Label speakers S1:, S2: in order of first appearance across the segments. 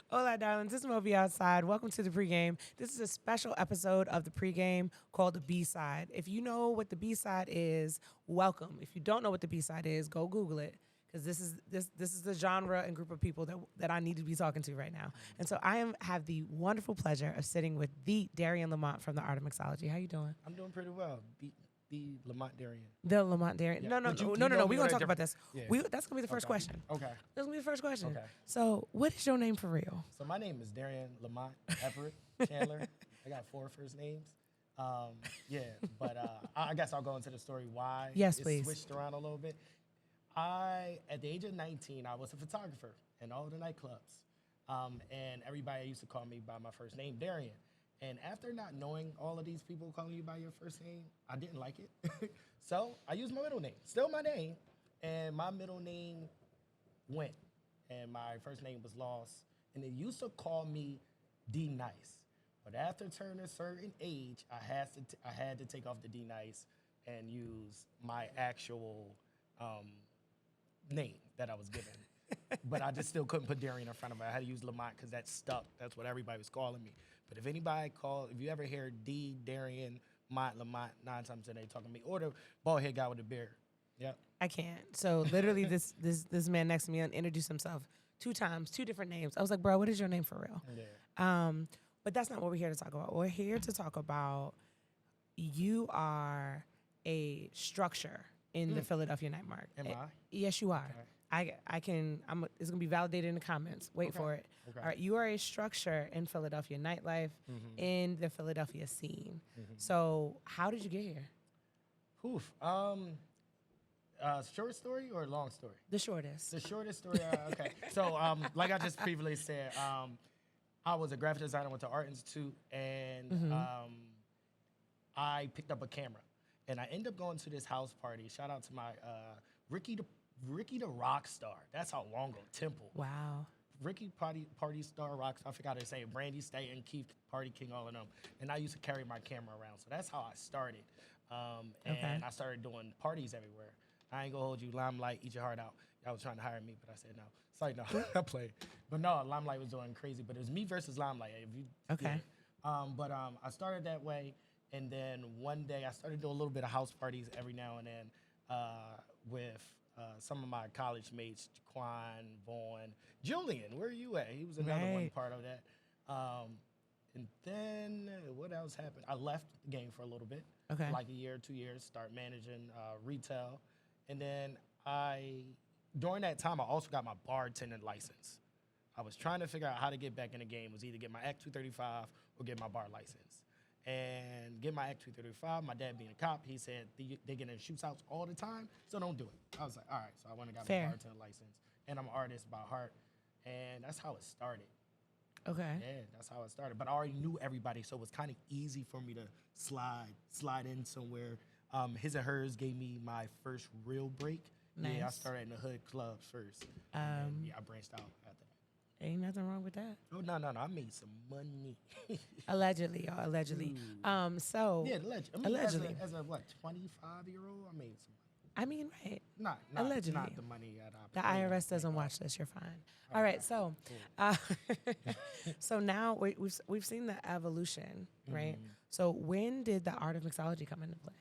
S1: Hola, darlings. This is Mo.B.Outside. Welcome to the pregame. This is a special episode of the pregame called the B-side. If you know what the B-side is, welcome. If you don't know what the B-side is, go Google it because this is the genre and group of people that I need to be talking to right now. And so have the wonderful pleasure of sitting with the Darrien Lamont from the Art and Mixology. How you doing?
S2: I'm doing pretty well. The Lamont Darien.
S1: The Lamont Darien.
S2: Yeah.
S1: No.
S2: But you
S1: We're
S2: know
S1: going
S2: me
S1: to
S2: on a
S1: talk about this.
S2: Yeah.
S1: That's going to be the first
S2: Okay.
S1: question.
S2: Okay.
S1: That's going to be the first question.
S2: Okay.
S1: So what is your name for real?
S2: So my name is Darrien Lamont Everett Chandler. I got 4 first names. But I guess I'll go into the story why
S1: Yes,
S2: it
S1: please.
S2: switched around a little bit. At the age of 19, I was a photographer in all the nightclubs. And everybody used to call me by my first name, Darrien. And after not knowing all of these people calling you by your first name, I didn't like it. So I used my middle name, still my name, and my middle name went, and my first name was lost. And they used to call me D Nice. But after turning a certain age, I had to take off the D Nice and use my actual name that I was given. But I just still couldn't put Darien in front of it. I had to use Lamont because that stuck. That's what everybody was calling me. But if you ever hear D, Darien, Lamont, 9 times a day talking to me, or the bald head guy with the beard. Yep.
S1: I can't. So literally, this man next to me introduced himself 2 times, 2 different names. I was like, bro, what is your name for real?
S2: Yeah.
S1: But that's not what we're here to talk about. We're here to talk about you are a structure in the Philadelphia night market.
S2: Am I?
S1: Yes, you are.
S2: Okay.
S1: It's gonna be validated in the comments. Wait for it.
S2: Okay.
S1: All right, you are a structure in Philadelphia nightlife, in the Philadelphia scene. So how did you get here?
S2: Oof. Short story or long story?
S1: The shortest.
S2: The shortest story. Okay. So, like I just previously said, I was a graphic designer. Went to Art Institute, and I picked up a camera, and I ended up going to this house party. Shout out to my Ricky the rock star. That's how long ago. Temple.
S1: Wow.
S2: Ricky party star rock star. I forgot to say it. Brandy Staten, Keith Party King, all of them. And I used to carry my camera around. So that's how I started. And I started doing parties everywhere. I ain't gonna hold you, Limelight, eat your heart out. Y'all was trying to hire me, but I said no. It's like, no, I played. But no, Limelight was doing crazy. But it was me versus Limelight.
S1: Okay.
S2: I started that way. And then one day I started doing a little bit of house parties every now and then with some of my college mates, Jaquan, Vaughn, Julian, where are you at? He was another one part of that. And then what else happened? I left the game for a little bit, like a year, 2 years, start managing retail. And then during that time, I also got my bartending license. I was trying to figure out how to get back in the game. It was either get my Act 235 or get my bar license. And get my Act 235, my dad being a cop, he said, they get in shootouts all the time, so don't do it. I was like, all right. So I went and got my bartender license. And I'm an artist by heart. And that's how it started.
S1: Okay.
S2: Yeah, that's how it started. But I already knew everybody, so it was kind of easy for me to slide in somewhere. His and Hers gave me my first real break.
S1: Nice.
S2: Yeah, I started in the hood clubs first. And then, I branched out after that.
S1: Ain't nothing wrong with that.
S2: Oh, no. I made some money.
S1: Allegedly, y'all. Allegedly.
S2: Yeah, allegedly. As a 25-year-old, I made some money.
S1: I mean, right.
S2: Not
S1: allegedly.
S2: Not the money
S1: the IRS doesn't watch this. You're fine. All right. So, so now we've seen the evolution, right? So when did the Art of Mixology come into play?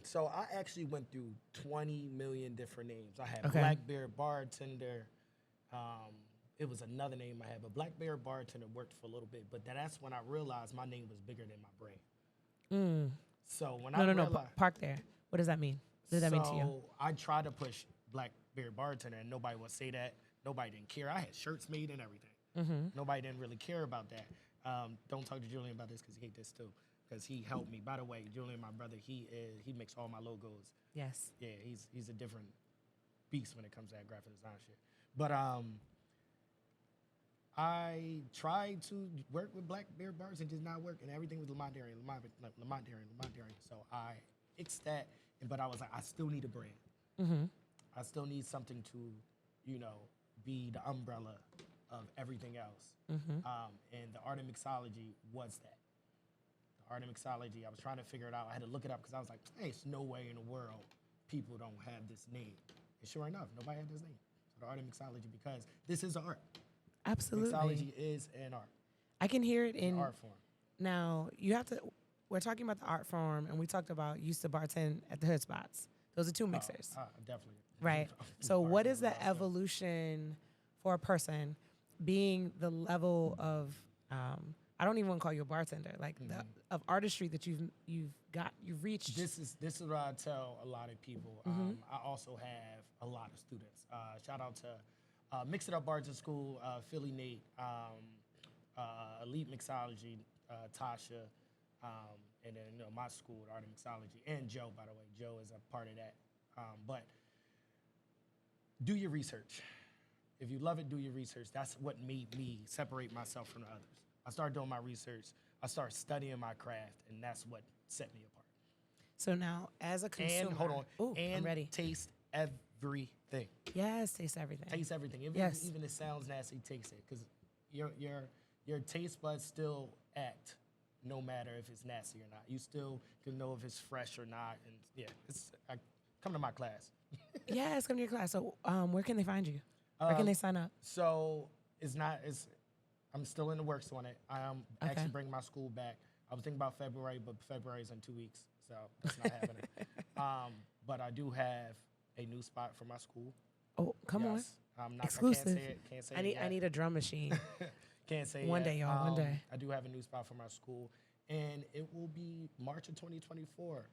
S2: So I actually went through 20 million different names. I had Black Bear Bartender. It was another name I had, but Black Bear Bartender worked for a little bit. But that's when I realized my name was bigger than my brain. So when I realized...
S1: No, park there. What does that mean? What does that mean to you?
S2: So I tried to push Black Bear Bartender, and nobody would say that. Nobody didn't care. I had shirts made and everything. Nobody didn't really care about that. Don't talk to Julian about this because he hates this too. Because he helped me. By the way, Julian, my brother, he makes all my logos.
S1: Yes.
S2: Yeah, he's a different beast when it comes to that graphic design shit. But I tried to work with Black Bear Bars and it did not work, and everything was Lamont Darien. So I fixed that, but I was like, I still need a brand. I still need something to, be the umbrella of everything else. And the Art and Mixology was that. The Art and Mixology, I was trying to figure it out. I had to look it up because I was like, hey, there's no way in the world people don't have this name. And sure enough, nobody had this name. So the Art and Mixology, because this is art.
S1: Absolutely.
S2: Mixology is an art,
S1: I can hear it
S2: an
S1: in
S2: art form.
S1: now. You have to. We're talking about the art form, and we talked about used to bartend at the hood spots. Those are two mixers,
S2: Definitely.
S1: right? So, what is the
S2: Bartender,
S1: evolution for a person being the level of? I don't even want to call you a bartender, like the of artistry that you've reached.
S2: This is what I tell a lot of people. I also have a lot of students. Shout out to Mix It Up Bars in School, Philly Nate, Elite Mixology, Tasha, and then my school, Art and Mixology, and Joe, by the way. Joe is a part of that. But do your research. If you love it, do your research. That's what made me separate myself from the others. I started doing my research. I started studying my craft, and that's what set me apart.
S1: So now, as a consumer,
S2: And hold on,
S1: ooh,
S2: and
S1: I'm ready.
S2: taste everything.
S1: Yes, taste everything.
S2: Taste everything. Even
S1: Yes.
S2: even it sounds nasty, taste it, because your taste buds still act no matter if it's nasty or not. You still can know if it's fresh or not. And yeah, come to my class.
S1: Yes, come to your class. So, where can they find you? Where can they sign up?
S2: So I'm still in the works on it. I'm actually bringing my school back. I was thinking about February, but February's in 2 weeks, so that's not happening. But I do have a new spot for my school.
S1: Oh, come on.
S2: I'm not
S1: Exclusive.
S2: Can't say
S1: I
S2: it
S1: need
S2: yet.
S1: I need a drum machine.
S2: Can't say
S1: One
S2: yet.
S1: day, y'all. One day.
S2: I do have a new spot for my school, and it will be March of 2024.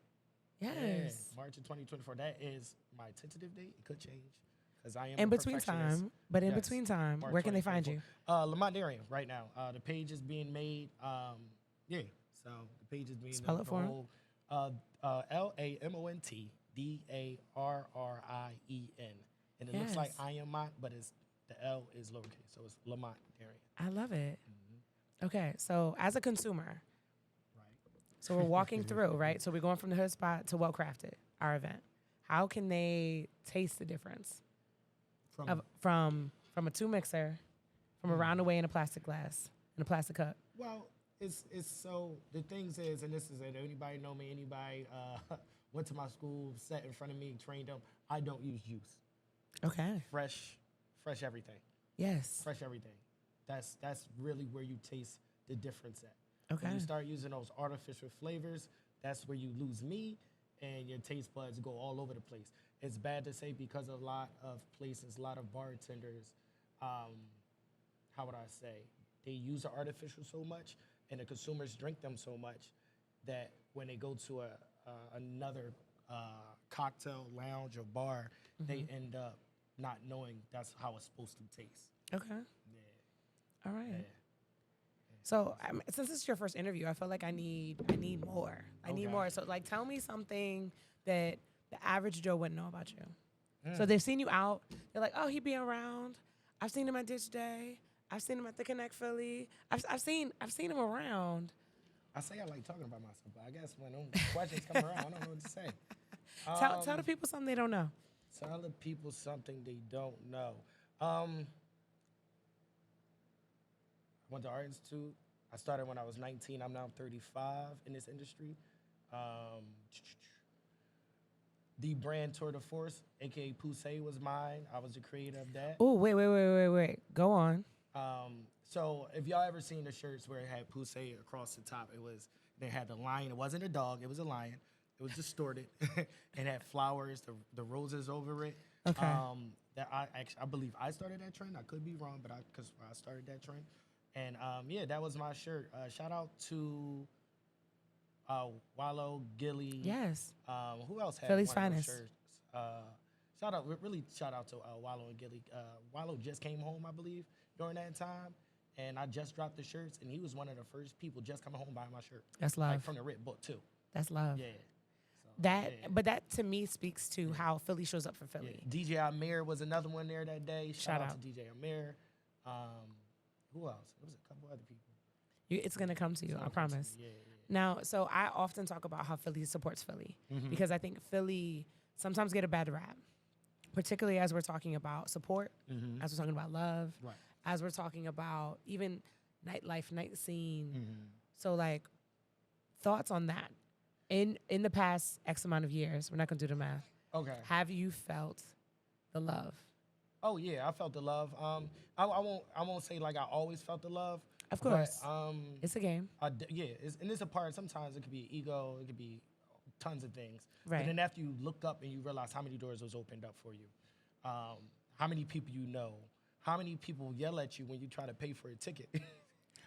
S1: Yes.
S2: Yeah, March of 2024. That is my tentative date. It could change because I am
S1: In
S2: a
S1: between
S2: perfectionist.
S1: time, but in
S2: Yes,
S1: between time,
S2: March
S1: where can they find you?
S2: 2024. Lamont Darien right now. The page is being made. Yeah, so the page is being
S1: Spell
S2: made.
S1: it for him.
S2: LamonDarien, and it looks like
S1: Yes.
S2: I am Mont, but the L is lowercase, so it's Lamont Darien.
S1: I love it. Okay, so as a consumer,
S2: Right.
S1: so we're walking through, right? So we're going from the hood spot to Well Crafted, our event. How can they taste the difference from a two mixer, from around the way in a plastic glass, in a plastic cup?
S2: Well, it's so the things is, and this is it. Anybody know me? Anybody went to my school, sat in front of me, trained them? I don't use juice.
S1: Okay.
S2: Fresh everything.
S1: Yes.
S2: Fresh everything. That's really where you taste the difference at.
S1: Okay.
S2: When you start using those artificial flavors, that's where you lose me, and your taste buds go all over the place. It's bad to say because a lot of places, a lot of bartenders, how would I say, they use the artificial so much, and the consumers drink them so much that when they go to another cocktail lounge or bar, they end up not knowing that's how it's supposed to taste.
S1: Okay.
S2: Yeah.
S1: All right.
S2: Yeah.
S1: So since this is your first interview, I feel like I need more. I need
S2: Okay.
S1: more. So like, tell me something that the average Joe wouldn't know about you. So they've seen you out. They're like, oh, he be around. I've seen him at Ditch Day. I've seen him at the Connect Philly. I've seen him around.
S2: I say I like talking about myself, but I guess when them questions come around, I don't know what to say.
S1: Tell the people something they don't know.
S2: Tell the people something they don't know. I went to Art Institute. I started when I was 19. I'm now 35 in this industry. The brand Tour de Force, a.k.a. Poussey, was mine. I was the creator of that.
S1: Oh, wait. Go on.
S2: So if y'all ever seen the shirts where it had Poussey across the top, they had the lion. It wasn't a dog. It was a lion. It was distorted. It had flowers, the roses over it.
S1: Okay.
S2: That I believe I started that trend. I could be wrong, but because I started that trend. And yeah, that was my shirt. Shout out to Wallow, Gilly.
S1: Yes.
S2: Who else had
S1: Philly's
S2: one of those
S1: finest.
S2: shirts? Shout out to Wallow and Gilly. Wallow just came home, I believe, during that time. And I just dropped the shirts, and he was one of the first people just coming home buying my shirt.
S1: That's love.
S2: Like from the Rit book, too.
S1: That's love.
S2: Yeah.
S1: But that to me speaks to how Philly shows up for Philly.
S2: Yeah. DJ Amir was another one there that day. Shout out to DJ Amir. Who else? There was a couple other people.
S1: It's gonna come to you, I promise.
S2: Yeah.
S1: Now, so I often talk about how Philly supports Philly because I think Philly sometimes get a bad rap, particularly as we're talking about support, as we're talking about love,
S2: Right.
S1: as we're talking about even nightlife, night scene. So, like, thoughts on that? In the past X amount of years, we're not gonna do the math.
S2: Okay.
S1: Have you felt the love?
S2: Oh yeah, I felt the love. I won't say like I always felt the love.
S1: Of course.
S2: But
S1: It's a game.
S2: yeah, and it's a part. Sometimes it could be ego. It could be tons of things.
S1: Right.
S2: But then after you look up and you realize how many doors was opened up for you, how many people you know, how many people yell at you when you try to pay for a ticket.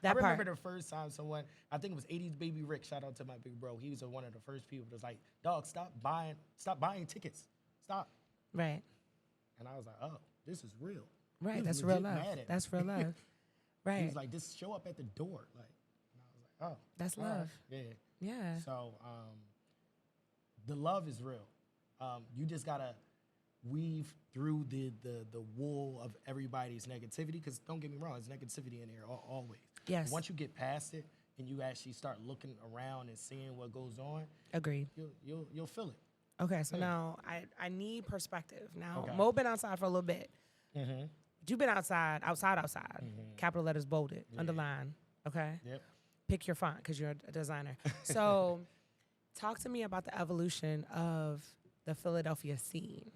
S1: That
S2: I remember
S1: part.
S2: the first time someone, I think it was 80s Baby Rick, shout out to my big bro. He was one of the first people that was like, dog, stop buying tickets. Stop.
S1: Right.
S2: And I was like, oh, this is real.
S1: Right.
S2: He was
S1: That's real
S2: legit
S1: love.
S2: mad at me.
S1: That's real love. Right.
S2: He was like, just show up at the door. Like, and I was like, oh.
S1: That's
S2: all right.
S1: love.
S2: Yeah.
S1: Yeah.
S2: So the love is real. You just gotta weave through the wool of everybody's negativity, because don't get me wrong, there's negativity in there always.
S1: Yes.
S2: Once you get past it and you actually start looking around and seeing what goes on,
S1: Agreed.
S2: you'll feel it.
S1: Okay, so
S2: Yeah.
S1: now I need perspective. Now,
S2: Okay.
S1: Mo been outside for a little bit.
S2: Mm-hmm.
S1: But you've been outside. Capital letters bolded, underline. Okay?
S2: Yep.
S1: Pick your font because you're a designer. So talk to me about the evolution of the Philadelphia scene.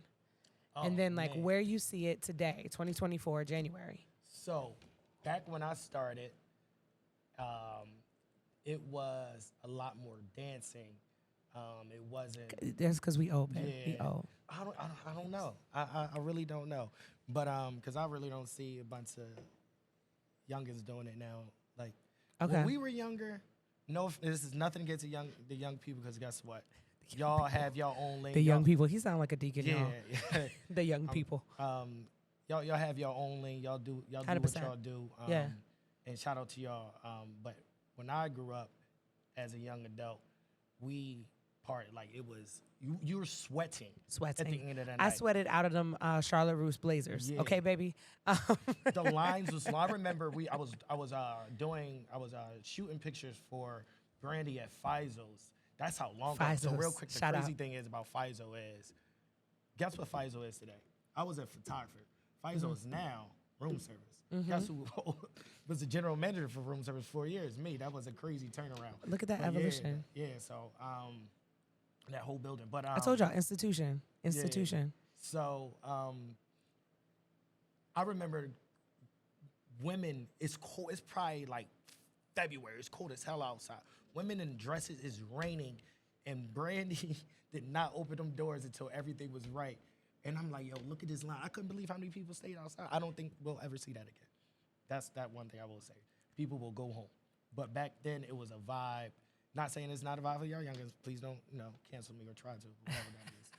S1: And then, like,
S2: man.
S1: where you see it today, 2024, January.
S2: So back when I started, it was a lot more dancing. It wasn't.
S1: That's because we old, baby. We
S2: Yeah.
S1: old.
S2: I don't know. I really don't know. But because I really don't see a bunch of youngins doing it now. Like
S1: Okay.
S2: when we were younger, this is nothing against the young people, because guess what? Y'all have your own lane.
S1: The young people. He sound like a deacon,
S2: Yeah.
S1: y'all. The young people.
S2: Y'all have your own lane. Y'all do what
S1: 100%.
S2: y'all do.
S1: Yeah.
S2: And shout out to y'all. But when I grew up as a young adult, we partied like it was you were sweating.
S1: Sweating.
S2: At the end of the
S1: I
S2: night.
S1: sweated out of them Charlotte Russe Blazers.
S2: Yeah.
S1: Okay, baby.
S2: The lines was. I remember I was shooting pictures for Brandy at Faizo's. That's how long ago. So real
S1: Faizo's.
S2: quick, the
S1: Shout
S2: crazy
S1: out.
S2: thing is about Faizo is, guess what Faizo is today? I was a photographer. Faizo is now room service. Guess who was the general manager for room service for 4 years? Me. That was a crazy turnaround.
S1: Look at that
S2: But
S1: evolution.
S2: Yeah. So that whole building. But
S1: I told y'all, institution.
S2: So I remember women, it's cold, it's probably like February, it's cold as hell outside. Women in dresses, it's raining, and Brandy did not open them doors until everything was right. And I'm like, yo, look at this line. I couldn't believe how many people stayed outside. I don't think we'll ever see that again. That's that one thing I will say. People will go home. But back then, it was a vibe. Not saying it's not a vibe for y'all youngins. Please don't, cancel me or try to, whatever that is.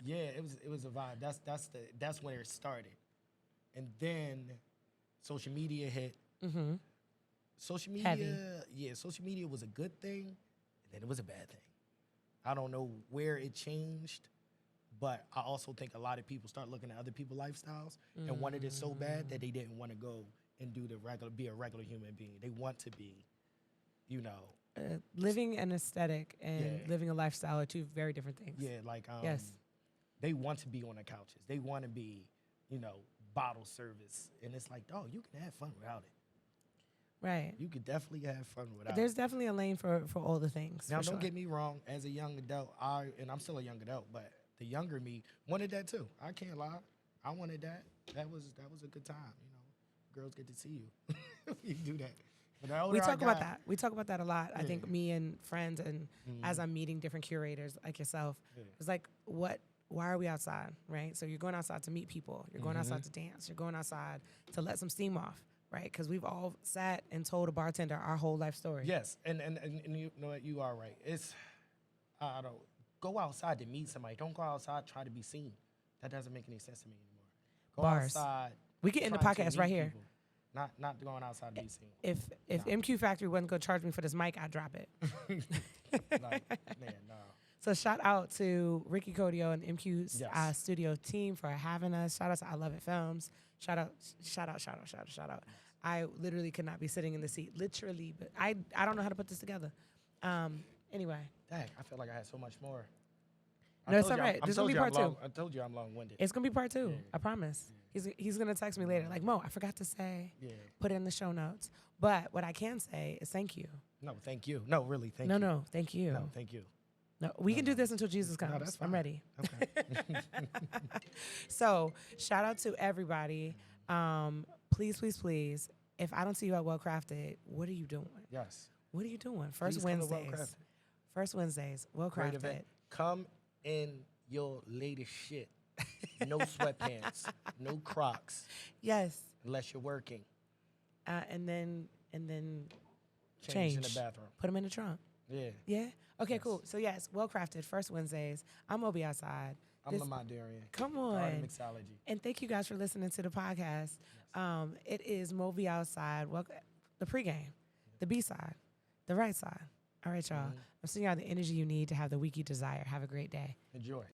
S2: Yeah, it was a vibe. That's where it started. And then social media hit.
S1: Mm-hmm.
S2: Social media,
S1: Heavy.
S2: Social media was a good thing, and then it was a bad thing. I don't know where it changed, but I also think a lot of people start looking at other people's lifestyles and wanted it so bad that they didn't want to go and be a regular human being. They want to be,
S1: Living an aesthetic and
S2: Yeah.
S1: living a lifestyle are two very different things.
S2: yeah, like
S1: Yes.
S2: they want to be on the couches. They want to be, bottle service, and it's like, oh, you can have fun without it.
S1: Right.
S2: You could definitely have fun without
S1: There's
S2: it.
S1: definitely a lane for all the things.
S2: Now,
S1: for
S2: don't
S1: sure.
S2: get me wrong. As a young adult, and I'm still a young adult, but the younger me wanted that too. I can't lie. I wanted that. That was a good time. Girls get to see you. You do that. But the older
S1: We
S2: I
S1: talk about
S2: got-
S1: that. We talk about that a lot. I think
S2: Yeah.
S1: me and friends, and as I'm meeting different curators like yourself,
S2: Yeah.
S1: it's like, why are we outside, right? So you're going outside to meet people. You're going outside to dance. You're going outside to let some steam off, right? Because we've all sat and told a bartender our whole life story.
S2: Yes, and you know what? You are right. It's I don't go outside to meet somebody. Don't go outside try to be seen. That doesn't make any sense to me anymore. Go
S1: Bars.
S2: outside.
S1: We can end the
S2: trying to
S1: podcast
S2: meet
S1: right here.
S2: people, not going outside to be seen.
S1: If MQ Factory wasn't going to charge me for this mic, I'd drop it.
S2: Like, man, no.
S1: So shout out to Ricky Codio and MQ's
S2: Yes.
S1: studio team for having us. Shout out to I Love It Films. Shout out. I literally could not be sitting in the seat, literally, but I don't know how to put this together. Anyway,
S2: Dang, I feel like I had so much more.
S1: No, it's all right. This is gonna be part two.
S2: I told you I'm long-winded.
S1: it's going to be part 2.
S2: Yeah.
S1: I promise. He's going to text me later, like, Mo, I forgot to say,
S2: Yeah.
S1: put it in the show notes. But what I can say is thank you.
S2: No, thank you. No, really, thank you.
S1: No, thank you.
S2: No, thank you.
S1: No, we can do this until Jesus comes.
S2: No, that's
S1: I'm
S2: fine.
S1: ready.
S2: Okay.
S1: So shout out to everybody. Please, please, please. If I don't see you at Well Crafted, what are you doing?
S2: Yes.
S1: What are you doing? First
S2: Please come to Well
S1: Wednesdays.
S2: Crafted.
S1: First Wednesdays. Well
S2: Great
S1: Crafted.
S2: event. Come in your latest shit. No sweatpants. No Crocs.
S1: Yes.
S2: Unless you're working.
S1: And then
S2: Change in the
S1: change.
S2: bathroom.
S1: Put them in the trunk.
S2: Yeah.
S1: Yeah. Okay.
S2: Yes.
S1: Cool. So yes, Well Crafted. First Wednesdays. I'm Mo.B.Outside.
S2: I'm Lamont Darien.
S1: Come
S2: Art and
S1: on.
S2: Mixology.
S1: And thank you guys for listening to the podcast. It is Mo.B.Outside. Welcome the pregame, the B side, the right side. All right, y'all. I'm sending y'all the energy you need to have the week you desire. Have a great day.
S2: Enjoy.